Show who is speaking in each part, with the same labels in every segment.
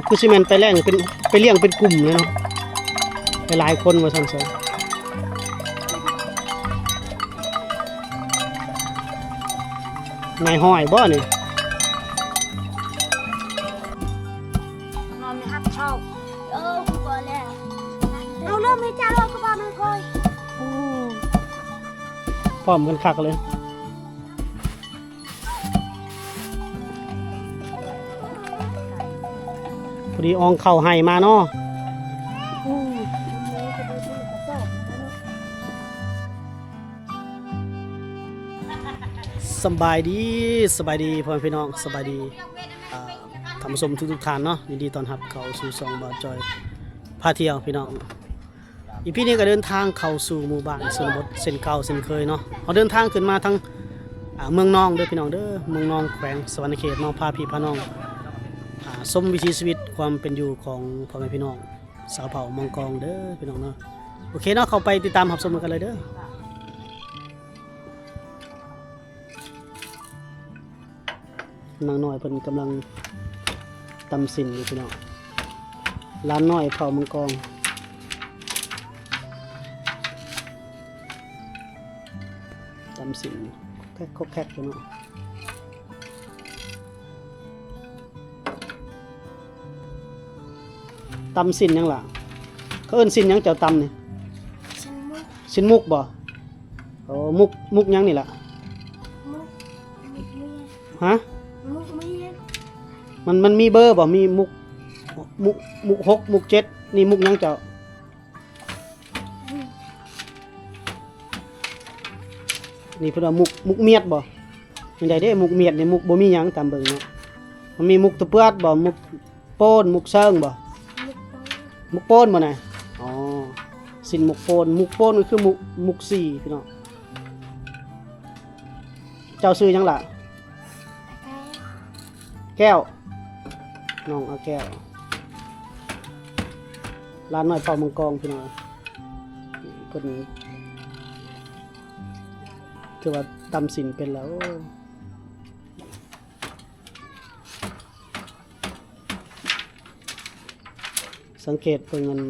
Speaker 1: คือซีเมนต์ไปแล่งเป็นไปเลี้ยงเป็นกลุ่มเลยเนาะหลายคนว่าซั่นซะนายห้อยบ่นี่
Speaker 2: นอนไม่ฮับชอบกูบอกแล้วเอาเริ่มให้จ้าเราก็บอกมันค่อย
Speaker 1: พร้อมกันคักเลยพอดีอองเข่าให้มาเนาะสบายดีพ่อพี่น้องสบายดีท่านผู้ชมทุกท่านเนาะยินดีต้อนรับเข้าสู่ช่องบ่าวจอยพาเที่ยวพี่น้องอีพี่นี้ก็เดินทางเข้าสู่หมู่บ้านชนบทเส้นเก่าเส้นเคยเนาะเราเดินทางขึ้นมาทางเมืองนองเด้อพี่น้องเด้อเมืองนองแขวงสวรรณเขตเนาะพาพี่พาน้องชมวิถีชีวิตความเป็นอยู่ของพ่อแม่พี่น้องสาวเผ่ามองกองเด้อพี่น้องเนาะโอเคเนาะเข้าไปติดตามรับชมกันเลยเด้อนางน้อยเพิ่นกำลังตำสินอยู่พี่น้องร้านน้อยเผ่ามังกรตำสินแคกอยู่เนาะตำสินยังล่ะเขาเอิ้นสินยังเจ้าตำนี่สินมุกบ่โอ้มุกยังนี่ล่ะฮะมันมีเบอร์บ่มีมุก6มุก7นี่มุกยังเจ้านี่เพิ่นว่ามุกเมียดบ่จังได๋เด้มุกเมียดนี่มุกบ่มีหยังตามเบิ่งเนาะมันมีมุกตะเปื้อนบ่มุกโป้นมุกเชิงบ่มุกโป้นบ่น่ะอ๋อสินมุกโป้นก็คือมุก4พี่น้องเจ้าซื้อหยังล่ะแก้วน้องเอาแก้วร้านน้อยเป่ามังกรพี่น้องเพิ่นคือว่าตำสินเป็นแล้วสังเกตเพิ่นมัน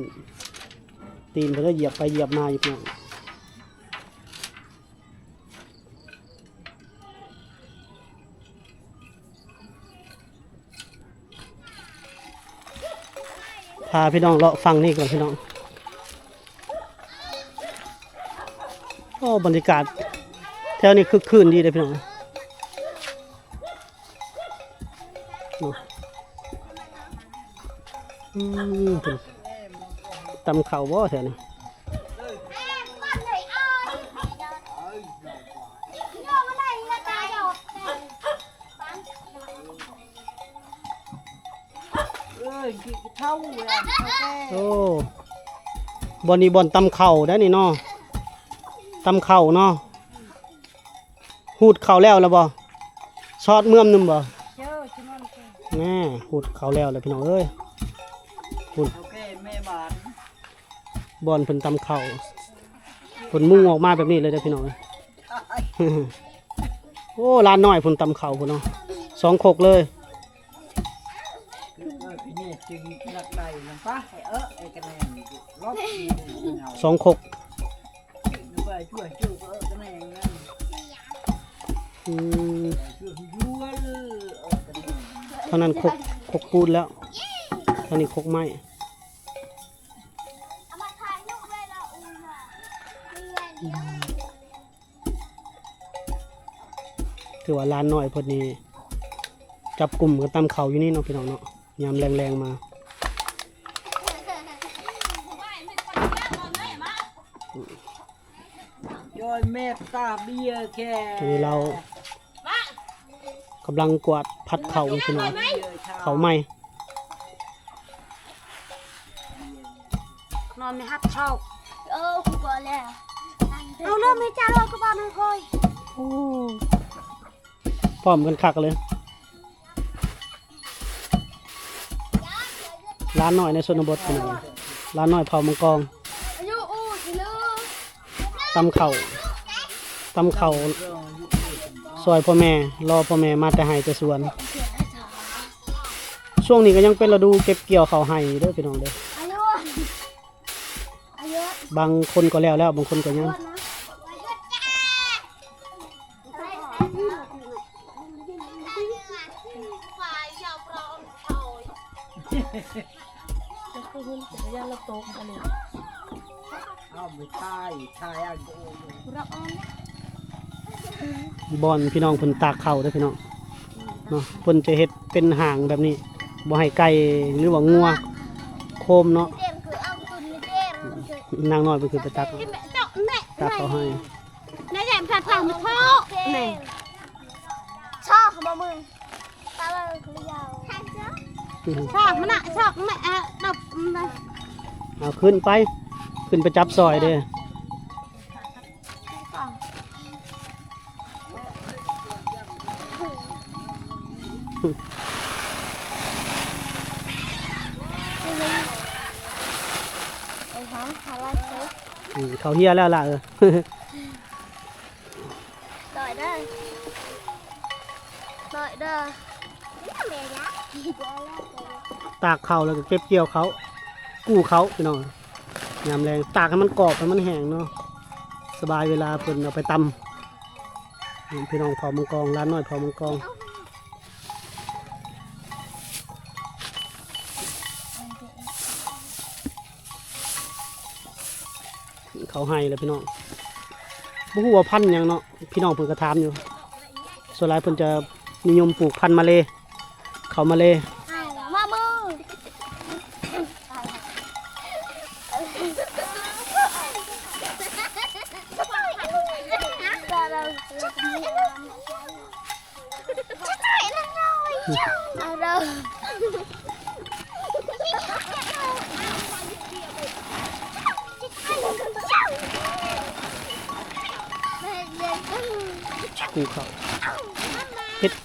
Speaker 1: ตีนเพิ่นก็เหยียบไปเหยียบมาอยู่พี่น้องพาพี่น้องเลาะฟังนี่ก่อนพี่น้องโอ้บรรยากาศแถวนี้คึกคืนดีเลยพี่น้องตำข้าวบ่แถวนี้โอ้บอลนี่บอลตำเข่าได้นี่เนาะตำเข่าเนาะหูดเข่าแล้วบ่ชอดเมื่อมนึมบ่แม่หูดเข่าแล้วเลยพี่น้องเอ้ยหูดบอลเพิ่นตำเข่าเพิ่นมุ่งออกมาแบบนี้เลยเด้อพี่น้องโอ้ร้านน้อยเพิ่นตำเข่าพุ่นเนาะ2 คกเลย2 คกเท่านั้นคกปูนแล้วเท่านี้คกไม้ถือว่าร้านน้อยพอดีจับกลุ่มกันตามเขาอยู่นี่เนาะพี่น้องเนาะยามแรงๆมา
Speaker 3: โดยเมตตาเบียแค่
Speaker 1: ทีนี้เรากำลังกวาดพัดเข่าพี่น้องเข่าใหม่
Speaker 2: นอนไม่ฮับชอบกูบอกแล้วเอาเริ่มให้จ้าเราก็บอกมันค่อย
Speaker 1: พร้อมกันคักเลยร้านน้อยในชนบทพี่น้องร้านน้อยเผามังกรตำเข่าซอยพ่อแม่รอพ่อแม่มาแต่ให้แต่สวน ช่วงนี้ก็ยังเป็นฤดูเก็บเกี่ยวข้าวให้เด้อพี่น้องเด้อ
Speaker 2: อายุอายุ
Speaker 1: บางคนก็แล้วบางคนก็ยัง
Speaker 3: เอาไปทายอันโอ้ย
Speaker 1: บอนพี่น้องเพิ่นตากข้าวเด้อพี่น้องเนาะเพิ่นจะเฮ็ดเป็นห่างแบบนี้บ่ให้ไก่หรือว่างัวโคมเนาะ
Speaker 2: เต็มคือเอาตุนเต็ม
Speaker 1: นางน้อยเพิ่นคือไปตักเขาให้
Speaker 2: นายแหลมผัดผักมะพร้าวแม่ชอบขโมยมึงตาเราคือยาวชอบมันอะชอบแม่ดับ
Speaker 1: เอาขึ้นไปจับซอยเด้อ
Speaker 2: ไอ้หางคาราเซฟ
Speaker 1: เขาเฮียแล้วล่ะ
Speaker 2: ต่อยได้ต่อยได้เมียยักษ์
Speaker 1: ตากเขาแล้วก็เก็บเกี่ยวเขากู้เขาพี่น้องยามแรงตากให้มันกรอบให้มันแห้งเนาะสบายเวลาเพิ่นเอาไปตำพี่น้องเผามังกรร้านน้อยเผามังกรเขาให้เลยพี่น้องบ่ฮู้ว่าพันธุ์หยังเนาะพี่น้องเพิ่นก็ถามอยู่ส่วนหลายเพิ่นจะนิยมปลูกพันธุ์มาเลเขามาเล
Speaker 2: มามือเอาเรา
Speaker 1: ปลูกเขา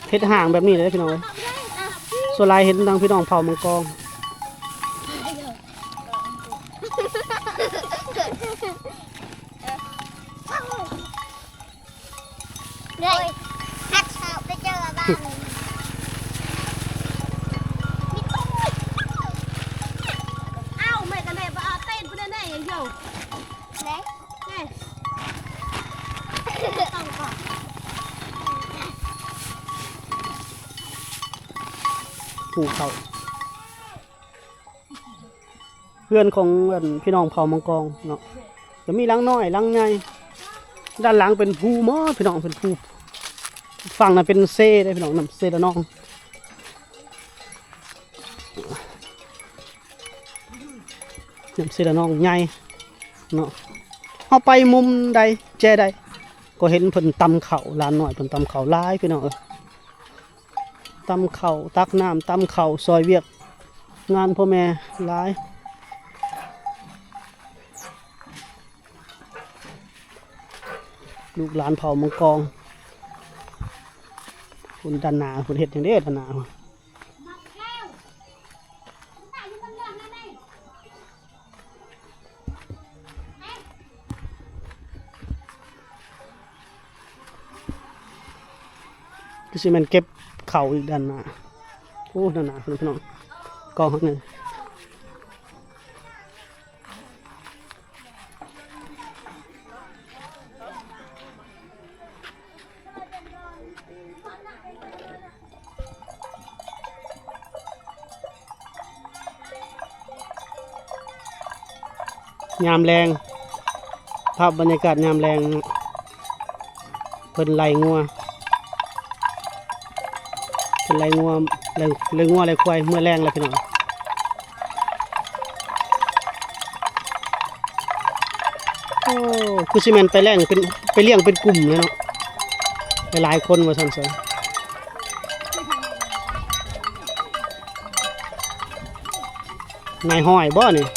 Speaker 1: เฮ็ดห่างแบบนี้เลยพี่น้องเอ้ยส่วนหลายเห็นทางพี่น้องเผามังกร
Speaker 2: เลยฮัทชาวไปเจอบ้านเอ้าแม่กันแม่มาเต้นไปแน่ๆอย่างเดียวเล็กแน่ต้องก่อน
Speaker 1: ปลูกเขาเพื่อนของพี่น้องเผามังกรเนาะจะมีหลังน้อยหลังใหญ่ด้านหลังเป็นภูหมอพี่น้องเป็นภูฝั่งนั้นเป็นเซ่ได้พี่น้องน้ำเซ่ละน้องน้ำเซ่ละน้องใหญ่เนาะเอาไปมุมใดแจใดก็เห็นเพิ่นตำเข่าลานหน่อยเพิ่นตำเข่าหลายพี่น้องตำเข่าตักน้ำตำเข่าซอยเวียกงานพ่อแม่หลายลูกหลานเผามังกรคุณดันหนาคุณเห็ดอย่างเด็ดดันหนาคือสิมันเก็บเข่าอีกดันหนาโอ้ดันหนาคุณพี่น้องกองข้างหนึ่งยามแรงภาพบรรยากาศยามแรงเพิ่นไล่งัวเพิ่นไล่งัวไล่งัวไล่ควายเมื่อแรงเลยพี่น้องโอ้คือซีเมนไปแรงเป็นไปเลี้ยงเป็นกลุ่มเลยเนาะหลายคนว่าซั่นซะนายห้อยบ่นี่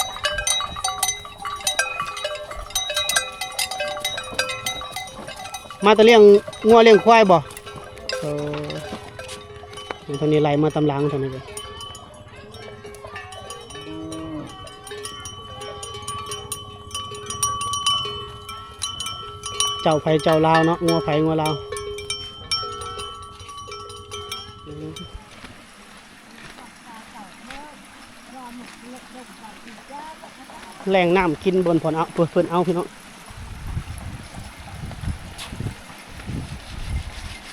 Speaker 1: มาแต่เลี้ยงงัวเลี้ยงควายบ่ตอนนี้ไล่มาตำหลังตอนนี้เลยเจ้าไผเจ้าลาวเนาะงัวไผงัวลาว แรงน้ำกินบนพอนเอาเพิ่นเอาพี่น้อง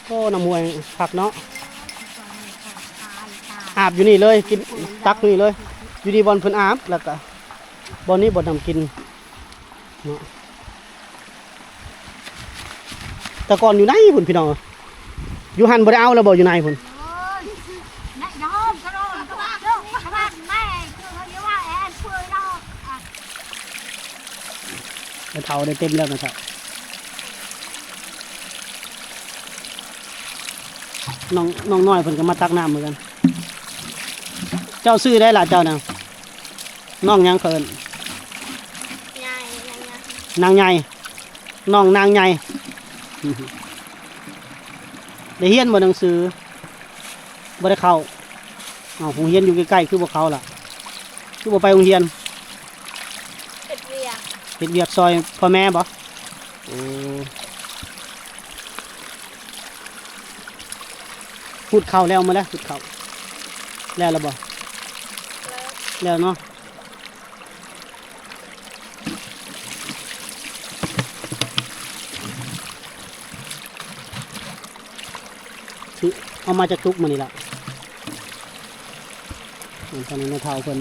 Speaker 1: โอ้น้ำมวยผักเนาะอาบอยู่นี่เลยกินตักนี่เลยอยู่ดีบอลเพิ่นอาบแล้วก็บอลนี้บอลนำกินเนาะแต่ก่อนอยู่ไหนพุ่นพี่น้องอยู่หันบ่ได้เอาแล้วบ่อยู่ไหนพุ่นไปเท่าได้เต็มแล้วนะครับน้องน้อยเพิ่นก็มาตักน้ำเหมือนกันเจ้าซื้อได้ล่ะเจ้าน่ะน้องยังเพิ่นนางใหญ่น้องนางใหญ่ได้เฮียนบ่หนังสือบ่ได้เข้าโรงเรียนอยู่ใกล้ๆคือบ่เข้าล่ะคือบ่ไปโรงเรียนเฮ็ดเวียกซอยพ่อแม่บ่โอ้พูดเข้าแล้วมาแล้วพูดเข้าแล้วบ่แล้วเนาะเอามาจากตุกมานี่ละตอนนี้แม่เฒ่าเพิ่น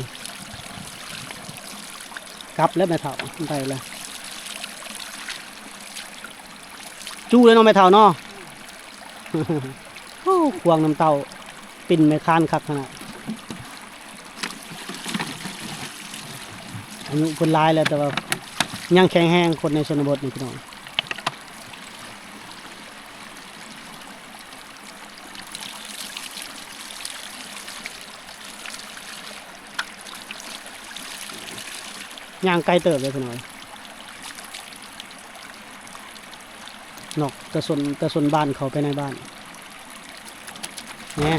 Speaker 1: กลับแล้วแม่เฒ่าไปเลยจู้เลยเนาะแม่เฒ่าเนาะ โอ้ควงน้ำเต่าปิ่นไม่คานคักขนาดอายุคนร้ายแล้วแต่ว่ายังแข็งแรงคนในชนบทนี่พี่น้องย่างไกลเติบเลยพี่น้องนอกกระสนบ้านเขาไปในบ้านเนี่ย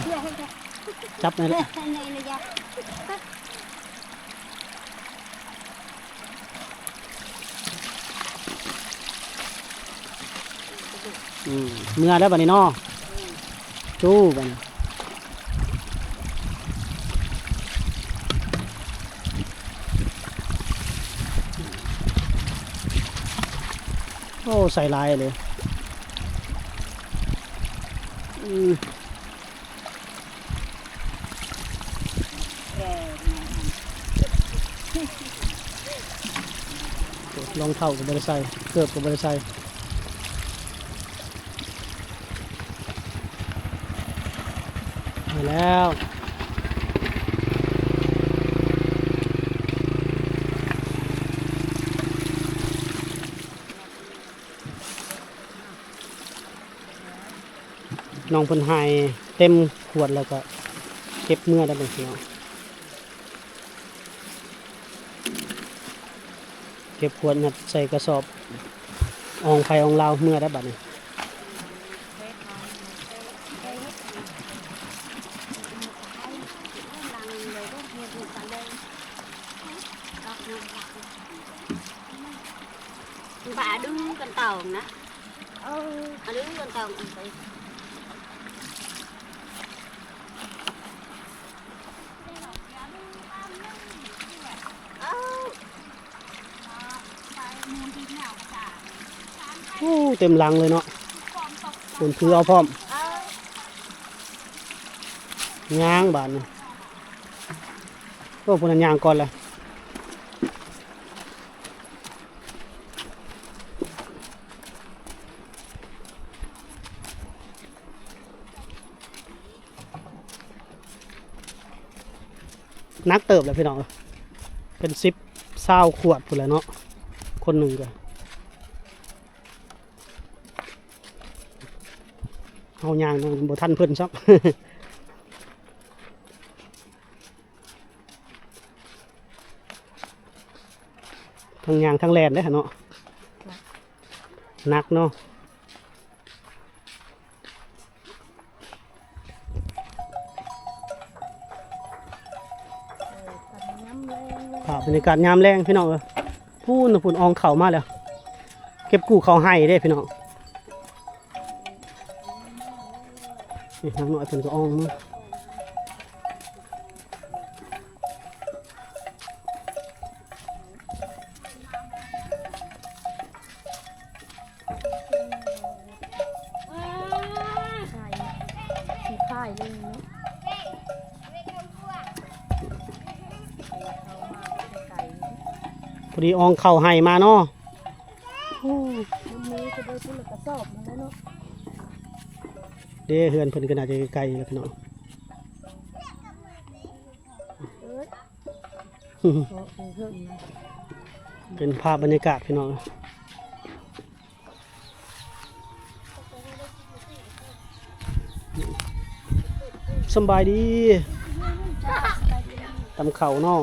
Speaker 1: จับนี่แหละเมื่อแล้วบัดนี้เนาะจู้บัดนี้โอ้ใส่ลายเลยรองเท้ากับบริษัทเกือบกับบริษัทมาแล้วน้องเพิ่นหายเต็มขวดแล้วก็เก็บเมื่อได้เป็นเนาะเก็บขวดนัดใส่กระสอบอองไผ่อองลาวเมื่อได้บัดนี้
Speaker 2: bà đứng con tàu nè đứng con tàuไป
Speaker 1: โอ้เต็มลังเลยเนาะคนถือเอาพร้อมย่างบาดนี่โอ้พวกนั้นย่างก่อนเลยนักเติบเลยพี่น้องเป็น10-20 ขวดพุ่นแหละเนาะคนหนึ่งก็เอายางบ่ทันเพิ่นซับ ทั้งยางทั้งแลนได้เนาะนักเนาะบรรยากาศยามแรงพี่น้องพูนฝุ่นอองเข่ามาแล้วเก็บกู้เขาให้ได้พี่น้องนี่น้ำหน่อยเพิ่นก็อองมา
Speaker 2: ท้ายเลยเนาะ
Speaker 1: พอดีอองเข้าให้มาเนาะโอ้
Speaker 2: มันมีจะได้พุ่นกระสอบมันแล้วเนาะ
Speaker 1: เด้เฮือนเพิ่นก็น่าจะไกลๆแล้วพี่น้อง
Speaker 2: เอ้ย
Speaker 1: เป็นภาพบรรยากาศพี่น้องสำบายดีตำเข่าเนาะ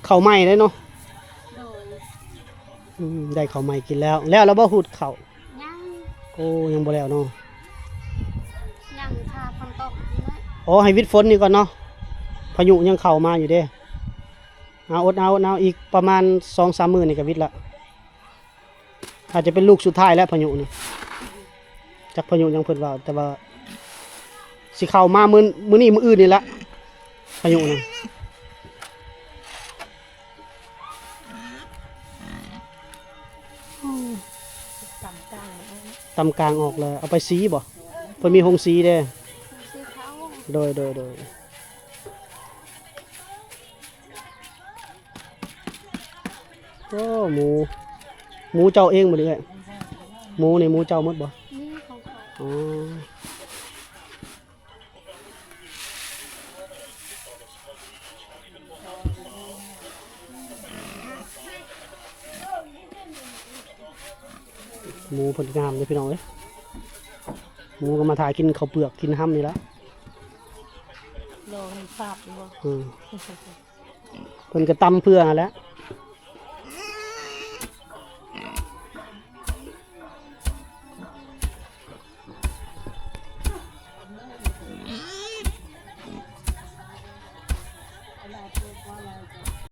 Speaker 1: เข่าใหม่เลยเนาะ
Speaker 2: โดย
Speaker 1: ได้เข่าใหม่กินแล้วเราบ่หูดเข่า
Speaker 2: ยัง
Speaker 1: โอ้ยังบ่แล้วเนาะ
Speaker 2: ยังทาฝนตกน้อย
Speaker 1: อ๋อให้วิทย์ฝนนี่ก่อนเนาะพายุยังเข้ามาอยู่เด้เอาอดเอาอีกประมาณ 2-3 มื้อนี่ก็วิทย์ละอาจจะเป็นลูกสุดท้ายแล้วพายุนี่จักพายุยังเพิ่นว่าแต่ว่าสิเข้ามามื้อนี้มื้ออื่นนี่ละพายุนี่ตำกลางออกเลยเอาไปสีบ่เพิ่นมีโรงสีเด้
Speaker 2: สีขาว
Speaker 1: โดยโอ้หมูเจ้าเองหมดเลยหมูนี่หมูเจ้าหมดบ่
Speaker 2: นี่ของเขา
Speaker 1: อ๋อหมูผลงามเลยพี่น้องเอ้ยหมูก็มาถ่ายกินข้าวเปลือกกินห้ำนี่ละ
Speaker 2: ลองภาพดู
Speaker 1: เพิ่นก็ตำเพื่อหั่นแหล้ว